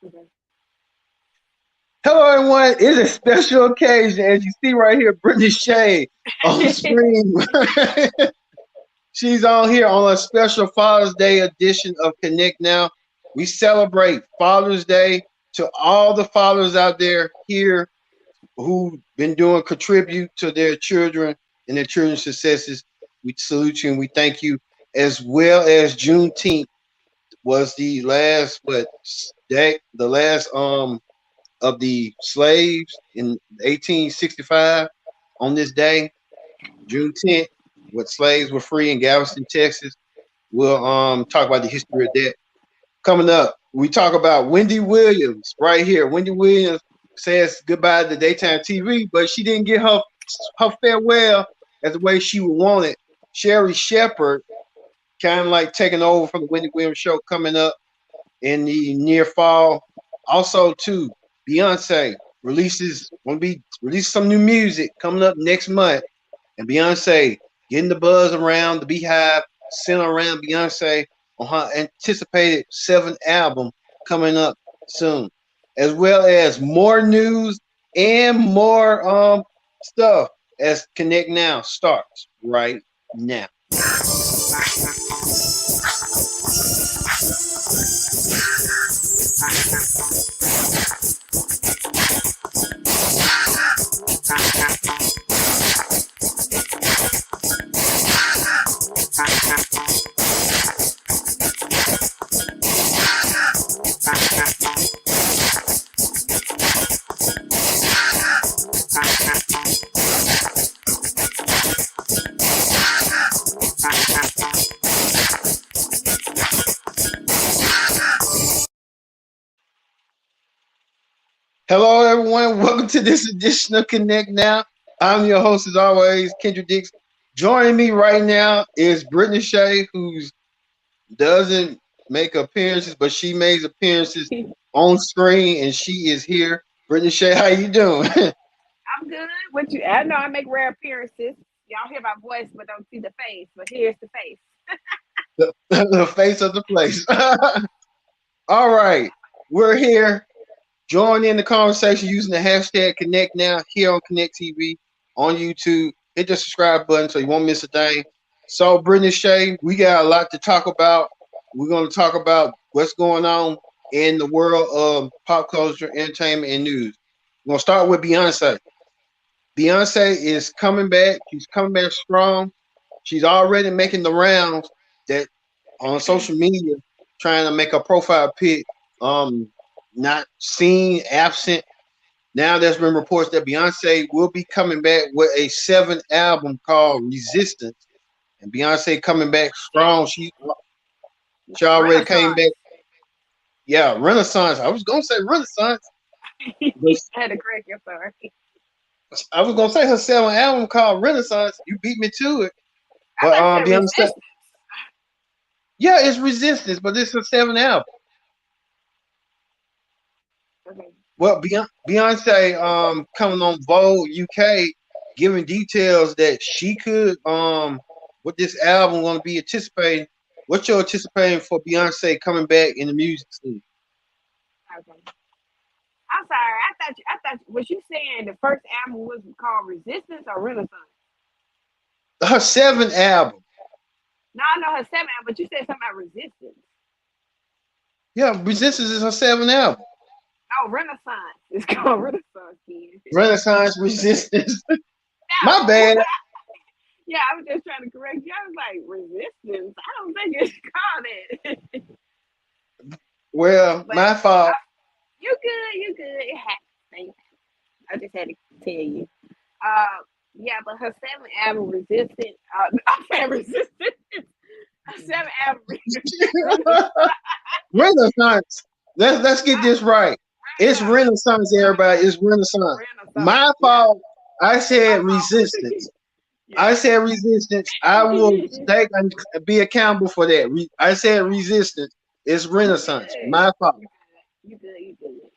Okay. Hello, everyone. It's a special occasion. As you see right here, Brittany Shea on screen. She's on here on a special Father's Day edition of Connect Now. We celebrate Father's Day to all the fathers out there here who've been doing contribute to their children and their children's successes. We salute you and we thank you, as well as Juneteenth was the last day, the last of the slaves in 1865 on this day, June 10th, when slaves were free in Galveston, Texas. We'll talk about the history of that. Coming up, we talk about Wendy Williams right here. Wendy Williams says goodbye to daytime TV, but she didn't get her farewell as the way she would want it. Sherry Shepard kind of like taking over from the Wendy Williams show coming up in the near fall. Also, too, Beyonce releases gonna be release some new music coming up next month, and Beyonce getting the buzz around the Beehive, centered around Beyonce on her anticipated seventh album coming up soon, as well as more news and more stuff as Connect Now starts right now. Hello, everyone. Welcome to this edition of Connect Now. I'm your host, as always, Kendra Dix. Joining me right now is Brittany Shea, who doesn't make appearances, but she makes appearances on screen, and she is here. Brittany Shea, how you doing? I'm good. What you? I know I make rare appearances. Y'all hear my voice, but don't see the face. But here's the face. The face of the place. All right, we're here. Join in the conversation using the hashtag Connect Now here on Connect TV on YouTube. Hit the subscribe button so you won't miss a thing. So, Brittany Shea, we got a lot to talk about. We're going to talk about what's going on in the world of pop culture, entertainment, and news. We're going to start with Beyonce. Beyonce is coming back. She's coming back strong. She's already making the rounds that on social media, trying to make a profile pic. Um, Not seen, absent. Now there's been reports that Beyonce will be coming back with a seventh album called Resistance, and Beyonce coming back strong. She already came Renaissance. back. Yeah, Renaissance. I was gonna say Renaissance, but I had to correct your sorry. I was gonna say her seventh album called Renaissance. You beat me to it, I but thought you said Beyonce. resistance. Yeah, it's Resistance, but it's her seventh album. Okay. Well, Beyonce coming on Vogue UK, giving details that she could what this album going to be anticipating. What you're anticipating for Beyonce coming back in the music scene? Okay. I'm sorry. Was you saying the first album was called Resistance or Renaissance? Her seventh album. No, I know her seven album, but you said something about Resistance. Yeah, Resistance is her seventh album. Oh, Renaissance. It's called Renaissance, kid. Renaissance Resistance. My No. bad. Yeah, I was just trying to correct you. I was like, resistance. I don't think it's called it. Well, But my fault. you good, you good. It happens. I just had to tell you. Uh, yeah, but her seventh album, Resistance. I'm saying Resistance. Her seventh album, Renaissance. Renaissance. Let's get this right. It's Renaissance. Renaissance, everybody. It's Renaissance. Renaissance. My Yeah, fault. I my said fault. resistance. I Yeah. said resistance. I will take and be accountable for that. I said resistance. It's You Renaissance. good. My fault. You good. You good. You good.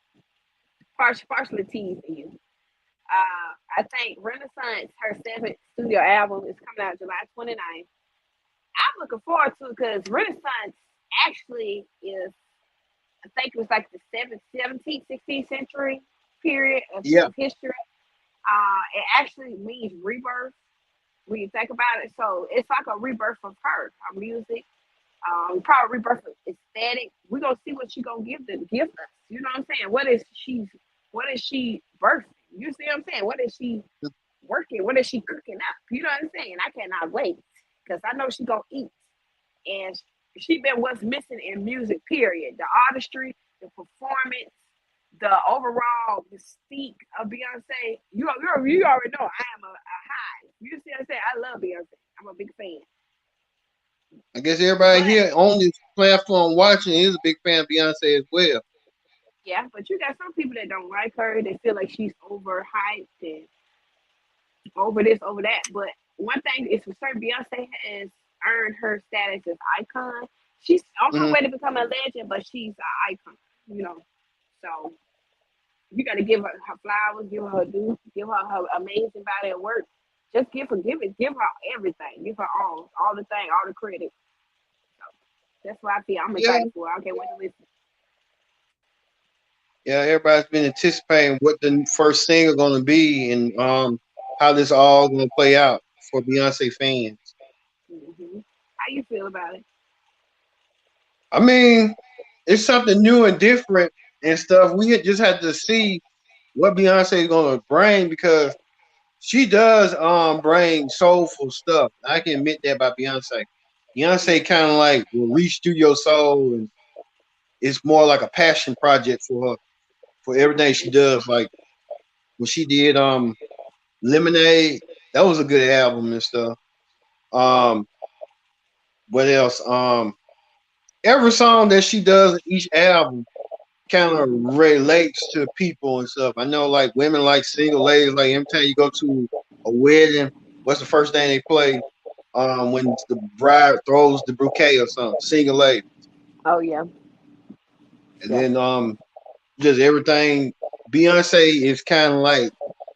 Partially teasing you. I think Renaissance, her seventh studio album, is coming out July 29th. I'm looking forward to it because Renaissance actually is I think it was like the 17th, 16th century period Yeah. of history. It actually means rebirth when you think about it. So it's like a rebirth of her music. Probably rebirth of aesthetic. We're gonna see what she gonna give us. You know what I'm saying? What is she birthing? You see what I'm saying? What is she working? What is she cooking up? You know what I'm saying? I cannot wait because I know she gonna eat. And she been what's missing in music. Period. The artistry, the performance, the overall mystique of Beyonce. You already know I am a high. You see what I'm saying? I love Beyonce. I'm a big fan. I guess everybody But here on this platform watching is a big fan of Beyonce as well. yeah, but you got some people that don't like her. They feel like she's overhyped and over this, over that. But one thing is for certain, Beyonce has earned her status as icon. She's on her Hmm. way to become a legend, but she's an icon. You know, so you got to give her flowers, give her her due, give her her amazing body of work. Just give her everything, give her all the thing, all the credit. So that's why I feel I'm Yeah, excited for her. I can't wait to listen. yeah. Everybody's been anticipating what the first single gonna be and how this all gonna play out for Beyonce fans. How you feel about it? I mean, it's something new and different and stuff. Just had to see what Beyonce is gonna bring because she does bring soulful stuff. I can admit that about Beyonce. Beyonce kind of like will reach through your soul, and it's more like a passion project for her for everything she does. Like when she did Lemonade, that was a good album and stuff. Um, what else? Every song that she does in each album kind of relates to people and stuff. I know like women like single ladies, like every time you go to a wedding, what's the first thing they play? When the bride throws the bouquet or something, single lady. Oh yeah, And yeah. then just everything Beyonce is kind of like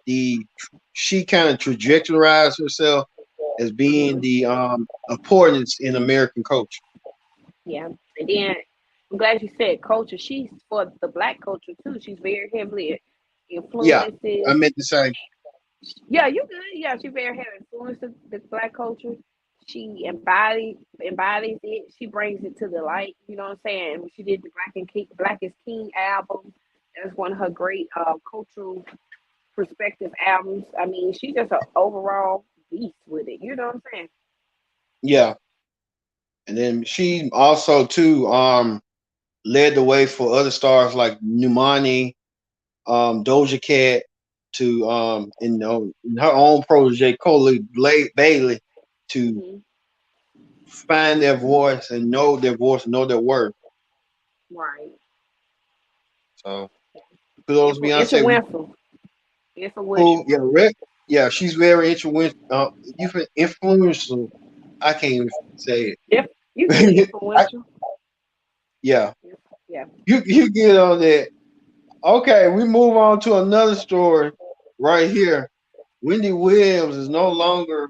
the she kind of trajectorized herself as being hmm the importance in American culture. Yeah. And then I'm glad you said culture. She's for the black culture too. She's very heavily Yeah, I influences. meant to say, Yeah, you good. Yeah, she very heavily influenced the black culture. She embodies it. She brings it to the light. You know what I'm saying? When she did the Black is King album, that's one of her great cultural perspective albums. I mean, she's just an overall beast with it. You know what I'm saying? yeah. And then she also too led the way for other stars like Numani, Doja Cat, to in her own protege Coley Bailey to hmm find their voice and know their voice and know their worth. Right. So kudos Beyonce. Influential. Who Influential. yeah, yeah, she's very influential. Influential. I can't even say If you good, it. influential. Yeah, Yeah. you get on that. Okay, we move on to another story right here. Wendy Williams is no longer.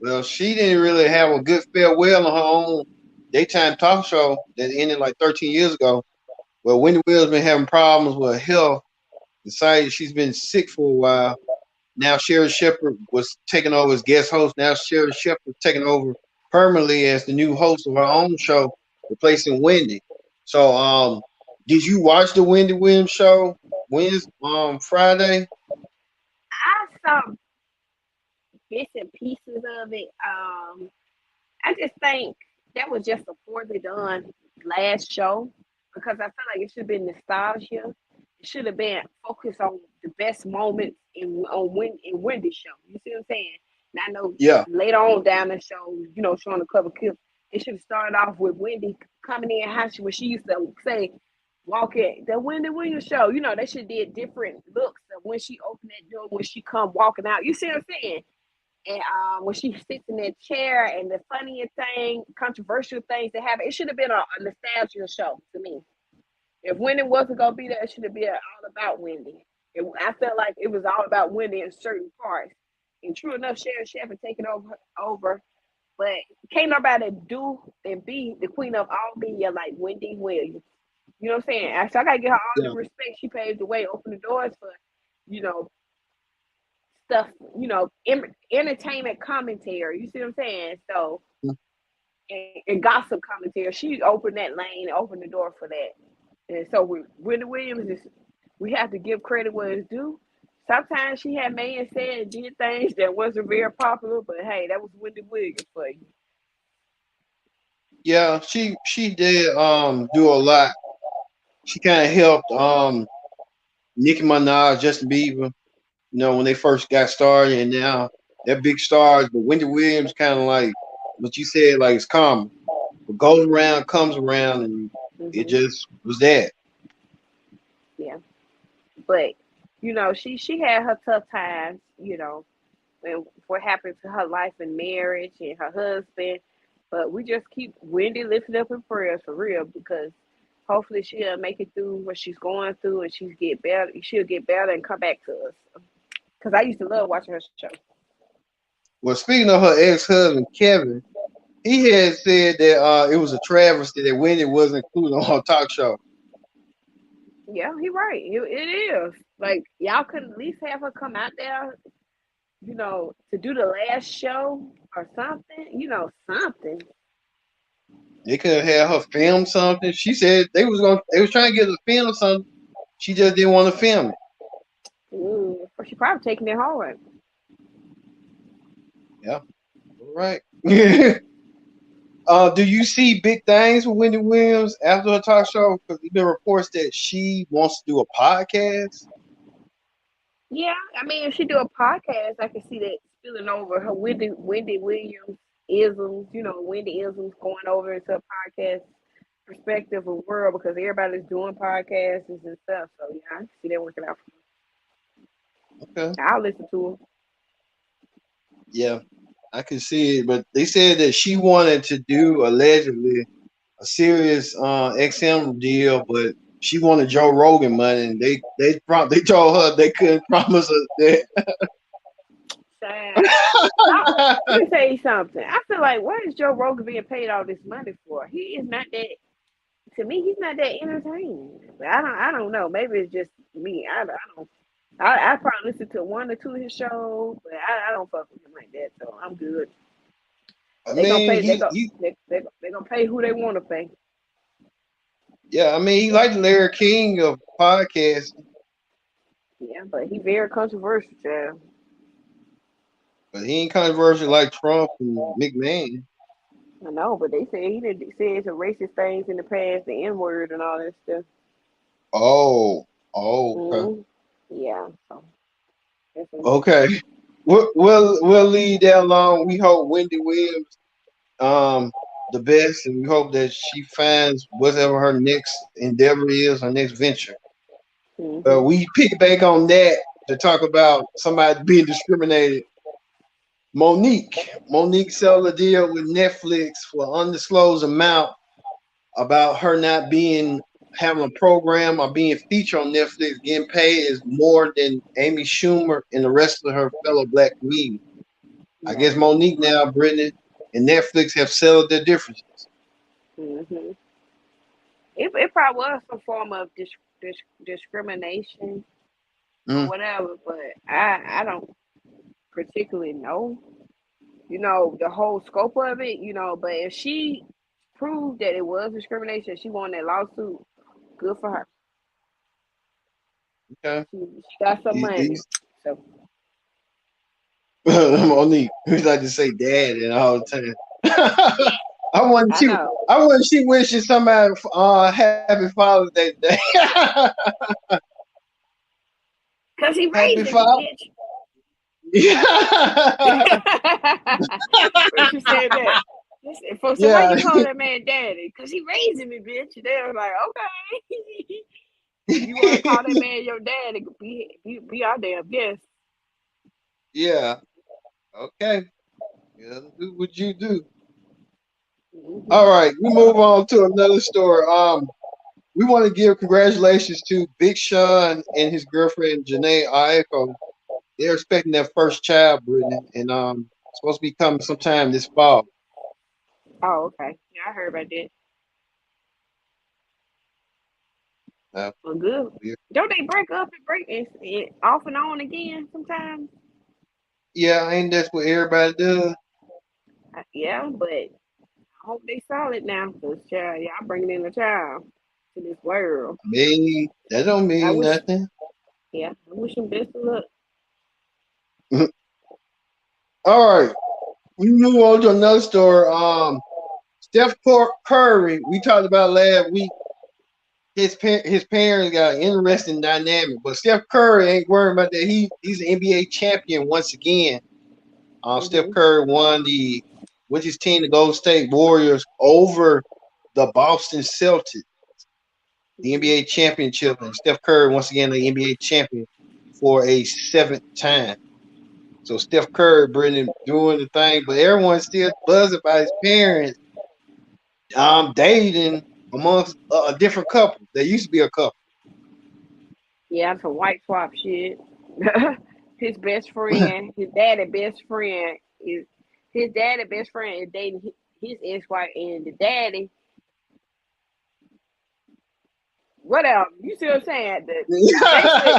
Well, she didn't really have a good farewell on her own daytime talk show that ended like 13 years ago. Well, Wendy Williams been having problems with her health. Decided she's been sick for a while. Now Sherry Shepherd was taking over as guest host. Now Sherry Shepherd taking over permanently as the new host of her own show, replacing Wendy. So, did you watch the Wendy Williams show Wednesday, Friday? I saw bits and pieces of it. I just think that was just a poorly done last show because I feel like it should have been nostalgia. It should have been focused on the best moments in Wendy's show. You see what I'm saying? And I know Yeah, later on down the show, showing the cover clip, it should have started off with Wendy coming in how she when she used to say, "Walk in the Wendy Williams show." They should did different looks of when she opened that door, when she come walking out. You see what I'm saying? And when she sits in that chair and the funniest thing, controversial things that happen, it should have been a nostalgia show to me. If Wendy wasn't gonna be there, it should have been all about Wendy. I felt like it was all about Wendy in certain parts. And true enough, Sharon Shepard taking over, but can't nobody do and be the queen of all media like Wendy Williams. You know what I'm saying? So I gotta give her all the Yeah. respect. She paved the way, opened the doors for, you know, stuff, entertainment commentary. You see what I'm saying? So and gossip commentary. She opened that lane and opened the door for that. And so with Wendy Williams, we have to give credit where it's due. Sometimes she had man said and did things that wasn't very popular, but hey, that was Wendy Williams for you. Yeah, she did do a lot. She kind of helped Nicki Minaj, Justin Bieber, when they first got started, and now they're big stars. But Wendy Williams kind of like what you said, like it's common. What goes around comes around, and it Hmm. just was that. Yeah, but she had her tough times. And what happened to her life and marriage and her husband. But we just keep Wendy lifted up in prayers for real because hopefully she'll make it through what she's going through and she'll get better. She'll get better and come back to us. Because I used to love watching her show. Well, speaking of her ex-husband Kevin, he had said that it was a travesty that Wendy wasn't included on her talk show. Yeah, he right. It is. Like y'all could at least have her come out there, to do the last show or something. Something. They could have had her film something. She said they was trying to get her to film something. She just didn't want to film it. Ooh, she probably taking it hard. Yeah, all right. Do you see big things with Wendy Williams after her talk show? Because there's been reports that she wants to do a podcast. Yeah, I mean, if she do a podcast, I can see that spilling over her Wendy Williams isms, Wendy isms going over into a podcast perspective of world because everybody's doing podcasts and stuff. So yeah, I can see that working out. Okay. I'll listen to Yeah, I can see it. But they said that she wanted to do allegedly a serious XM deal, but she wanted Joe Rogan money, and they told her they couldn't promise her that. them. Let me tell you something. I feel like what is Joe Rogan being paid all this money for? He is not that. To me, he's not that entertaining. But I don't know. Maybe it's just me. I don't. I probably listen to one or two of his shows, but I don't fuck with him like that. So I'm good. I They gonna mean, pay. They go. he They gonna pay who they want to pay. yeah, I mean, he like the Larry King of podcasts, Yeah, but he very controversial, child. but he ain't controversial like Trump and McMahon. I know, but they say he did said some racist things in the past, the N word and all that stuff. Oh, oh, okay. Yeah, so Okay. We'll leave that alone. We hope Wendy Williams um the best, and we hope that she finds whatever her next endeavor is, her next venture. mm-hmm. We piggyback on that to talk about somebody being discriminated. Monique settled a deal with Netflix for undisclosed amount about her not being having a program or being featured on Netflix. Getting paid is more than Amy Schumer and the rest of her fellow black comedians. I Yeah. guess Monique now, Brittany, and Netflix have settled their differences. Mm-hmm. It probably was some form of discrimination or Mm, whatever, but I don't particularly know, the whole scope of it, but if she proved that it was discrimination, she won that lawsuit, good for her. okay. She got some money. These So Monique, we like to say dad and all the time. I want I she know. I want she wishing somebody happy Father's Day today. Cause he Happy raising me, Father. bitch. Yeah. When she said that. So why Yeah. you call that man daddy? Cause he raising me, bitch. And they was like, okay. If you want to call that man your daddy, be our damn guest. Yeah. Okay. Yeah, do what you do. Hmm. All right, we move on to another story. We want to give congratulations to Big Sean and his girlfriend Janae Aiko. They're expecting their first child, Brittany, and supposed to be coming sometime this fall. Oh, okay. Yeah, I heard about that. Well, good. Yeah, Don't they break up and break off and on again sometimes? yeah, ain't that's what everybody does? Yeah, but I hope they solid now, cause child, y'all bringing in a child to this world. Me, that don't I mean wish, nothing. yeah, I wish them best of luck. All right, we move on to another story. Curry, we talked about last week. His parents got an interesting dynamic, but Steph Curry ain't worried about that. He's an NBA champion once again. Steph Mhm. Curry won with his team, the Golden State Warriors, over the Boston Celtics, the Mhm. NBA championship, and Steph Curry once again the NBA champion for a seventh time. So Steph Curry doing the thing, but everyone's still buzzing about his parents dating amongst a different couple. They used to be a couple. Yeah, some white swap shit. His best friend, his daddy best friend is his daddy best friend is dating his ex-wife, and the daddy, whatever. You see what I'm saying? Basically,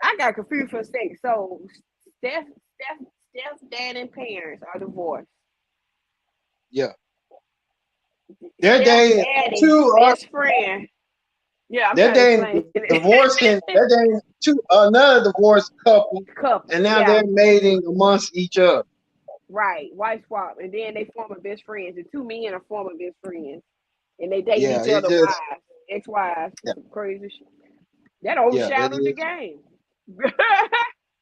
I got confused for a second. So Steph's dad and parents are divorced. Yeah, they're Steph's dating daddy two. best friend. Yeah, I'm They're trying to dating explain it. divorcing. They're dating another divorced couple, Couple, and now yeah, they're mating amongst each other. right. Wife swap, and then they former best friends. The two men are former best friends, and they dating Yeah, each it other just wives, ex-wives, yeah, some crazy shit. That yeah, it overshadowed the is. game.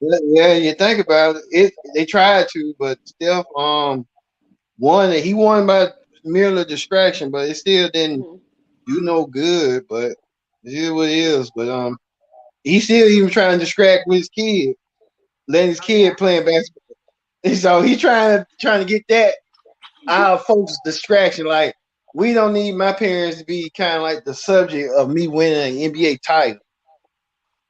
Yeah, you think about it. They tried to, but Steph won it. He won by merely distraction, but it still didn't Mhm. do no good. But it is what it is. But he still even trying to distract with his kid, letting his Oh yeah. kid playing basketball. And so he's trying to get that our folks distraction. Like we don't need my parents to be kind of like the subject of me winning an NBA title.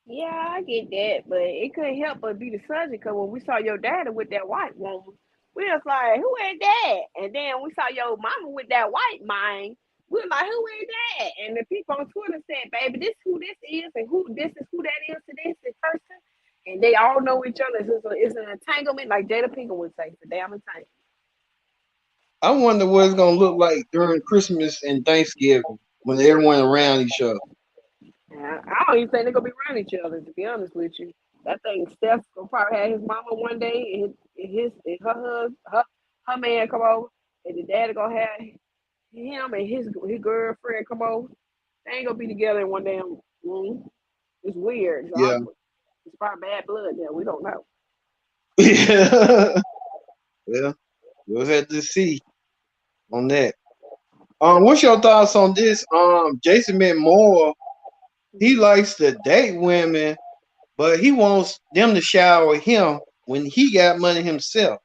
Yeah, I get that, but it couldn't help but be the subject because when we saw your daddy with that white woman, we was like, "Who is that?" And then we saw your mama with that white man. We were like, "Who is that?" And the people on Twitter said, "Baby, this who this is, and who this is who that is to this person." And they all know each other. It's an entanglement, like Jada Pinkett would say. It's a damn entanglement. I wonder what it's gonna look like during Christmas and Thanksgiving when everyone around each other. Yeah, I don't even think they're gonna be around each other. To be honest with you, I think Steph gonna probably have his mama one day, and her man come over, and the daddy gonna have him and his girlfriend come over. They ain't gonna be together in one damn room. It's weird. It's Yeah, awkward. It's probably bad blood there. We don't know. yeah. Well, we'll have to see on that. What's your thoughts on this? Jason Moore, he Mhm. likes to date women, but he wants them to shower him when he got money himself.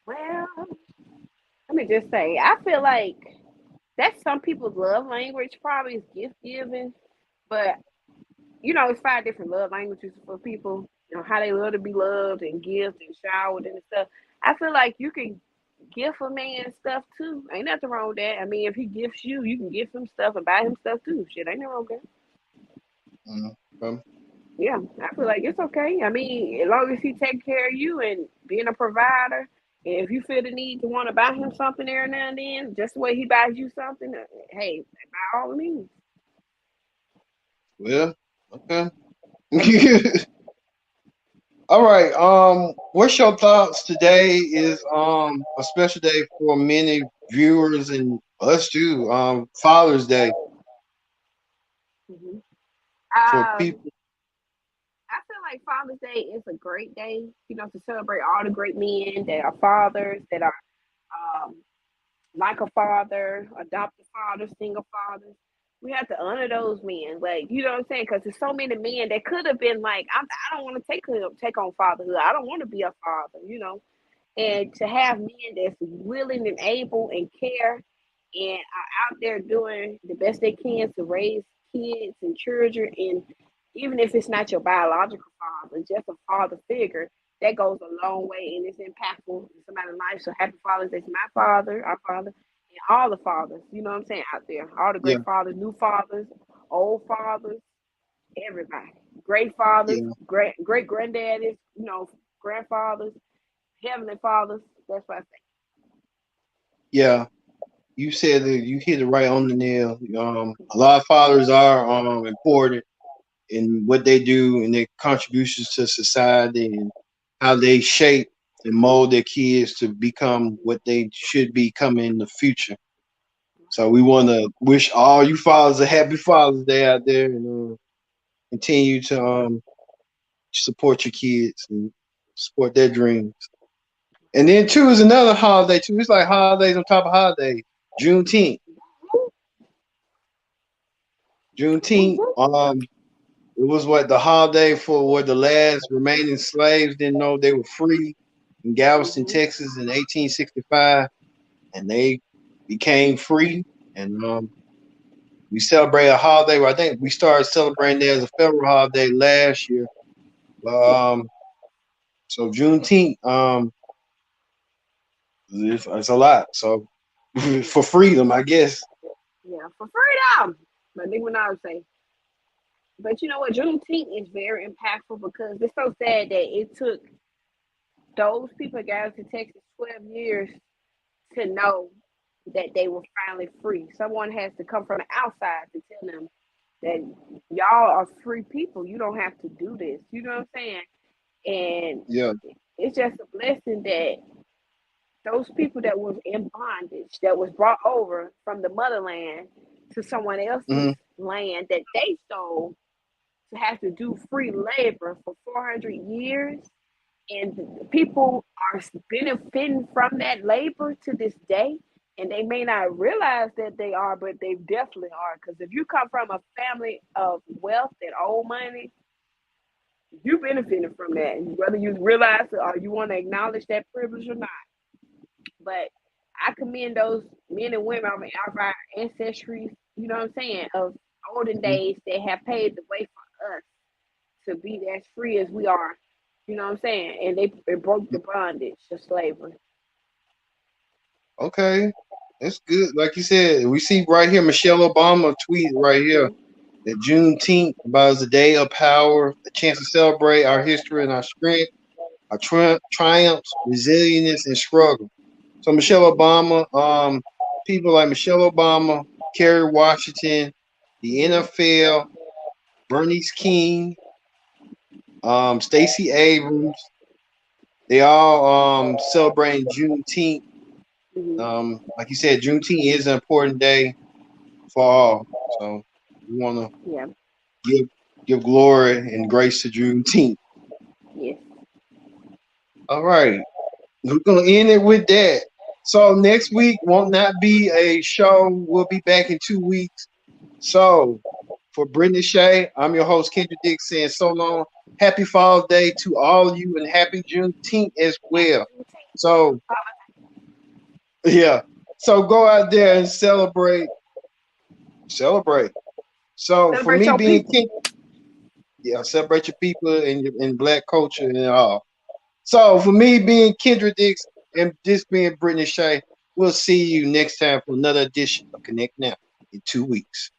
Well, let me just say, I feel like that's some people's love language. Probably is gift giving, but it's 5 different love languages for people. How they love to be loved and gift and showered and stuff. I feel like you can gift a man stuff too. Ain't nothing wrong with that. I mean, if he gifts you, you can gift him stuff and buy him stuff too. Shit, ain't nothing wrong with that. Mm, um, Yeah, I feel like it's okay. I mean, as long as he take care of you and being a provider, and if you feel the need to want to buy him something every now and then, just the way he buys you something, hey, by all means. well, okay. All right. What's your thoughts? Today is a special day for many viewers and us too. Father's Day Hmm. for Um, people. I feel like Father's Day is a great day, to celebrate all the great men that are fathers, that are um, like a father, adopted fathers, single fathers. We have to honor those men, like what I'm saying, because there's so many men that could have been like, I don't want to take on fatherhood. I don't want to be a father. And to have men that's willing and able and care and are out there doing the best they can to raise kids and children, and even if it's not your biological father, just a father figure, that goes a long way and it's impactful in somebody's life. So happy Father's Day to my father, our father, and all the fathers, you know what I'm saying, out there. All the Yeah, great fathers, new fathers, old fathers, everybody. Great fathers, yeah, great granddaddies, grandfathers, heavenly fathers. That's what I say. yeah. You said that you hit it right on the nail. A lot of fathers are important in what they do and their contributions to society and how they shape and mold their kids to become what they should become in the future. So we want to wish all you fathers a happy Father's Day out there, and continue to support your kids and support their dreams. And then too is another holiday too. It's like holidays on top of holidays. Juneteenth. Woo, Juneteenth. woo. It was what the holiday for what the last remaining slaves didn't know they were free in Galveston, Mhm. Texas in 1865, and they became free. And we celebrate a holiday. I think we started celebrating it as a federal holiday last year. So Juneteenth, it's a lot. So for freedom, I guess. Yeah, for freedom. But think what I would say. But you know what? Juneteenth is very impactful because it's so sad that it took those people got to Texas 12 years to know that they were finally free. Someone has to come from the outside to tell them that y'all are free people. You don't have to do this. You know what I'm saying? And Yeah. it's just a blessing that those people that was in bondage, that was brought over from the motherland to someone else's Hmm. land that they stole, to have to do free labor for 400 years, and people are benefiting from that labor to this day, and they may not realize that they are, but they definitely are, because if you come from a family of wealth and old money, you benefited from that, whether you realize it or you want to acknowledge that privilege or not. But I commend those men and women of our ancestries, you know what I'm saying, of olden Hmm. days that have paved the way for us to be as free as we are. You know what I'm saying? And they broke the bondage of slavery. Okay, that's good. Like you said, we see right here Michelle Obama tweet right here Mm-hmm. that Juneteenth about a day of power, a chance to celebrate our history and our strength, our triumphs, resilience, and struggle. So Michelle Mm-hmm. Obama, people like Michelle Obama, Kerry Washington, the Mm-hmm. NFL, Bernice King, Stacey Abrams, they all celebrating Juneteenth. Mm-hmm. Like you said, Juneteenth is an important day for all. So we want to Yeah. give give glory and grace to Juneteenth. Yes. All right, we're gonna end it with that. So next week won't not be a show. We'll be back in 2 weeks. So for Brittany Shea, I'm your host Kendra Dick saying so long. Happy Father's Day to all of you and happy Juneteenth as Happy well. Juneteenth. So yeah, so go out there and celebrate. So for Celebrate me your being people. King, yeah, celebrate your people and black culture and all. So for me being Kendra Dix and this being Brittany Shea, we'll see you next time for another edition of Connect Now in 2 weeks.